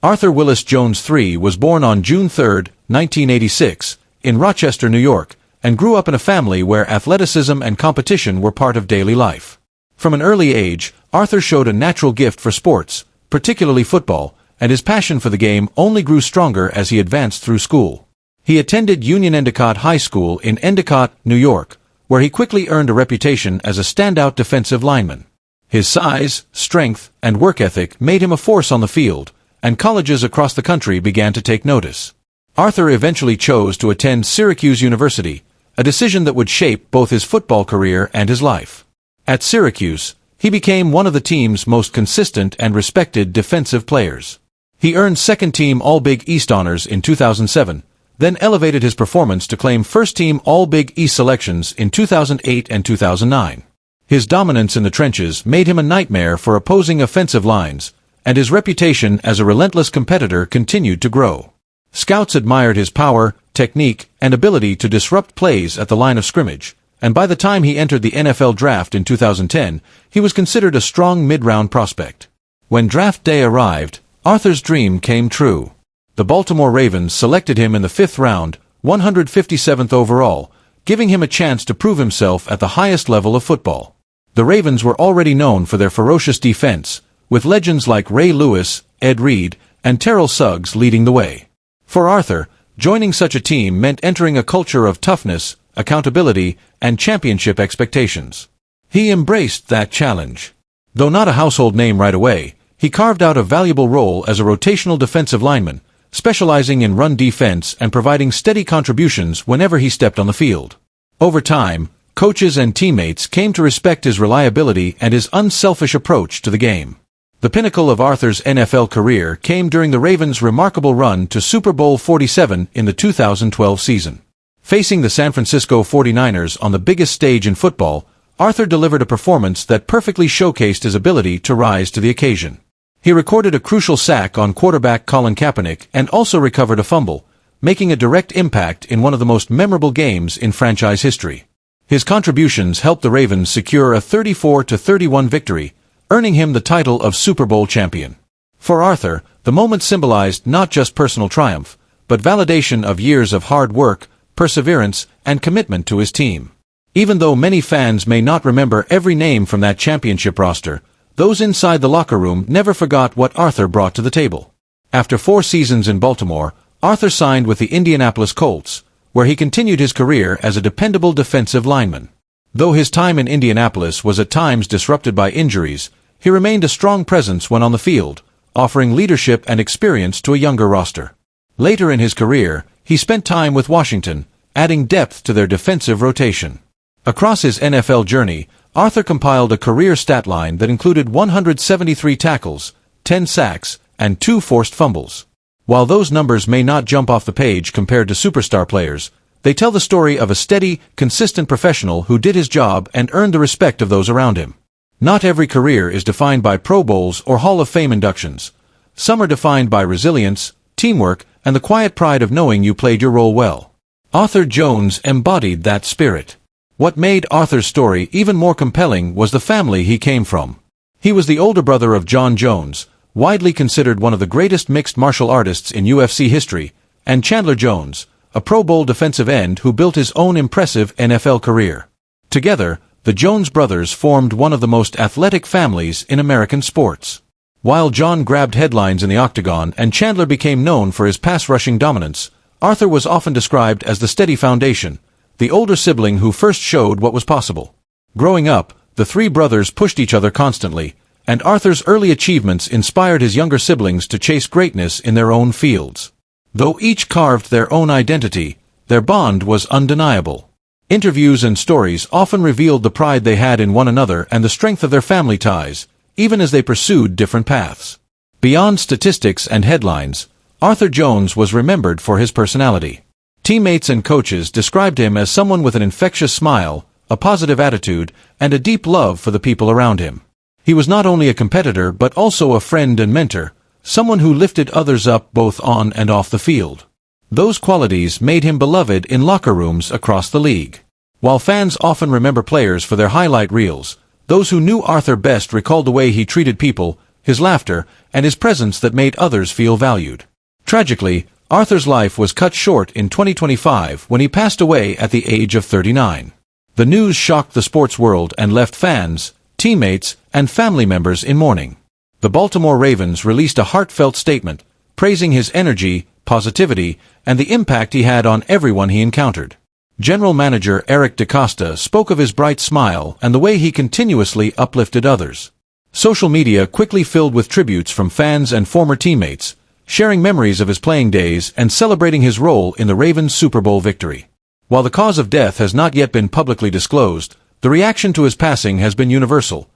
Arthur Willis Jones III was born on June 3, 1986, in Rochester, New York, and grew up in a family where athleticism and competition were part of daily life. From an early age, Arthur showed a natural gift for sports, particularly football, and his passion for the game only grew stronger as he advanced through school. He attended Union Endicott High School in Endicott, New York, where he quickly earned a reputation as a standout defensive lineman. His size, strength, and work ethic made him a force on the field, and colleges across the country began to take notice. Arthur eventually chose to attend Syracuse University, a decision that would shape both his football career and his life. At Syracuse, he became one of the team's most consistent and respected defensive players. He earned second-team All-Big East honors in 2007, then elevated his performance to claim first-team All-Big East selections in 2008 and 2009. His dominance in the trenches made him a nightmare for opposing offensive lines, and his reputation as a relentless competitor continued to grow. Scouts admired his power, technique, and ability to disrupt plays at the line of scrimmage, and by the time he entered the NFL draft in 2010, he was considered a strong mid-round prospect. When draft day arrived, Arthur's dream came true. The Baltimore Ravens selected him in the 5th round, 157th overall, giving him a chance to prove himself at the highest level of football. The Ravens were already known for their ferocious defense, with legends like Ray Lewis, Ed Reed, and Terrell Suggs leading the way. For Arthur, joining such a team meant entering a culture of toughness, accountability, and championship expectations. He embraced that challenge. Though not a household name right away, he carved out a valuable role as a rotational defensive lineman, specializing in run defense and providing steady contributions whenever he stepped on the field. Over time, coaches and teammates came to respect his reliability and his unselfish approach to the game. The pinnacle of Arthur's NFL career came during the Ravens' remarkable run to Super Bowl XLVII in the 2012 season. Facing the San Francisco 49ers on the biggest stage in football, Arthur delivered a performance that perfectly showcased his ability to rise to the occasion. He recorded a crucial sack on quarterback Colin Kaepernick and also recovered a fumble, making a direct impact in one of the most memorable games in franchise history. His contributions helped the Ravens secure a 34-31 victory, earning him the title of Super Bowl champion. For Arthur, the moment symbolized not just personal triumph, but validation of years of hard work, perseverance, and commitment to his team. Even though many fans may not remember every name from that championship roster, those inside the locker room never forgot what Arthur brought to the table. After 4 seasons in Baltimore, Arthur signed with the Indianapolis Colts, where he continued his career as a dependable defensive lineman. Though his time in Indianapolis was at times disrupted by injuries, he remained a strong presence when on the field, offering leadership and experience to a younger roster. Later in his career, he spent time with Washington, adding depth to their defensive rotation. Across his NFL journey, Arthur compiled a career stat line that included 173 tackles, 10 sacks, and 2 forced fumbles. While those numbers may not jump off the page compared to superstar players, they tell the story of a steady, consistent professional who did his job and earned the respect of those around him. Not every career is defined by Pro Bowls or Hall of Fame inductions. Some are defined by resilience, teamwork, and the quiet pride of knowing you played your role well. Arthur Jones embodied that spirit. What made Arthur's story even more compelling was the family he came from. He was the older brother of Jon Jones, widely considered one of the greatest mixed martial artists in UFC history, and Chandler Jones, a Pro Bowl defensive end who built his own impressive NFL career. Together, the Jones brothers formed one of the most athletic families in American sports. While Jon grabbed headlines in the octagon and Chandler became known for his pass-rushing dominance, Arthur was often described as the steady foundation, the older sibling who first showed what was possible. Growing up, the 3 brothers pushed each other constantly, and Arthur's early achievements inspired his younger siblings to chase greatness in their own fields. Though each carved their own identity, their bond was undeniable. Interviews and stories often revealed the pride they had in one another and the strength of their family ties, even as they pursued different paths. Beyond statistics and headlines, Arthur Jones was remembered for his personality. Teammates and coaches described him as someone with an infectious smile, a positive attitude, and a deep love for the people around him. He was not only a competitor but also a friend and mentor, someone who lifted others up both on and off the field. Those qualities made him beloved in locker rooms across the league. While fans often remember players for their highlight reels, those who knew Arthur best recalled the way he treated people, his laughter, and his presence that made others feel valued. Tragically, Arthur's life was cut short in 2025 when he passed away at the age of 39. The news shocked the sports world and left fans, teammates, and family members in mourning. The Baltimore Ravens released a heartfelt statement, praising his energy, positivity, and the impact he had on everyone he encountered. General Manager Eric DeCosta spoke of his bright smile and the way he continuously uplifted others. Social media quickly filled with tributes from fans and former teammates, sharing memories of his playing days and celebrating his role in the Ravens Super Bowl victory. While the cause of death has not yet been publicly disclosed, the reaction to his passing has been universal.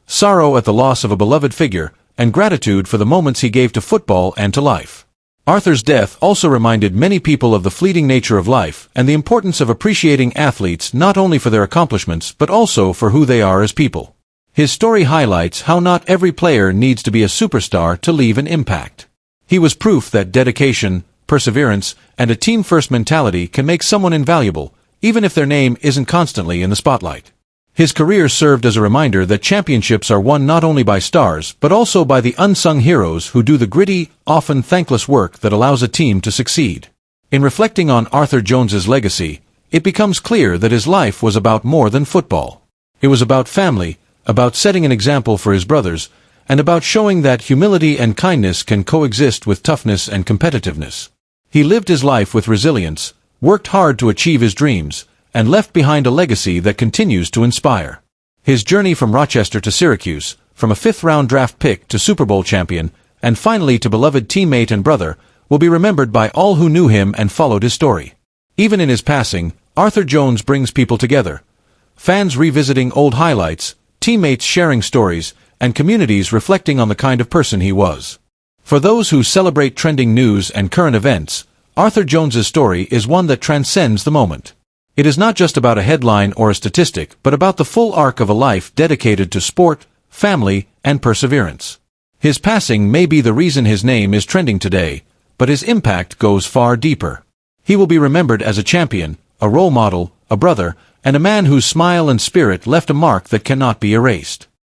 Sorrow at the loss of a beloved figure, and gratitude for the moments he gave to football and to life. Arthur's death also reminded many people of the fleeting nature of life and the importance of appreciating athletes not only for their accomplishments but also for who they are as people. His story highlights how not every player needs to be a superstar to leave an impact. He was proof that dedication, perseverance, and a team-first mentality can make someone invaluable, even if their name isn't constantly in the spotlight. His career served as a reminder that championships are won not only by stars but also by the unsung heroes who do the gritty, often thankless work that allows a team to succeed. In reflecting on Arthur Jones's legacy, it becomes clear that his life was about more than football. It was about family, about setting an example for his brothers, and about showing that humility and kindness can coexist with toughness and competitiveness. He lived his life with resilience, worked hard to achieve his dreams, and left behind a legacy that continues to inspire. His journey from Rochester to Syracuse, from a fifth-round draft pick to Super Bowl champion, and finally to beloved teammate and brother, will be remembered by all who knew him and followed his story. Even in his passing, Arthur Jones brings people together. Fans revisiting old highlights, teammates sharing stories, and communities reflecting on the kind of person he was. For those who celebrate trending news and current events, Arthur Jones's story is one that transcends the moment. It is not just about a headline or a statistic, but about the full arc of a life dedicated to sport, family, and perseverance. His passing may be the reason his name is trending today, but his impact goes far deeper. He will be remembered as a champion, a role model, a brother, and a man whose smile and spirit left a mark that cannot be erased.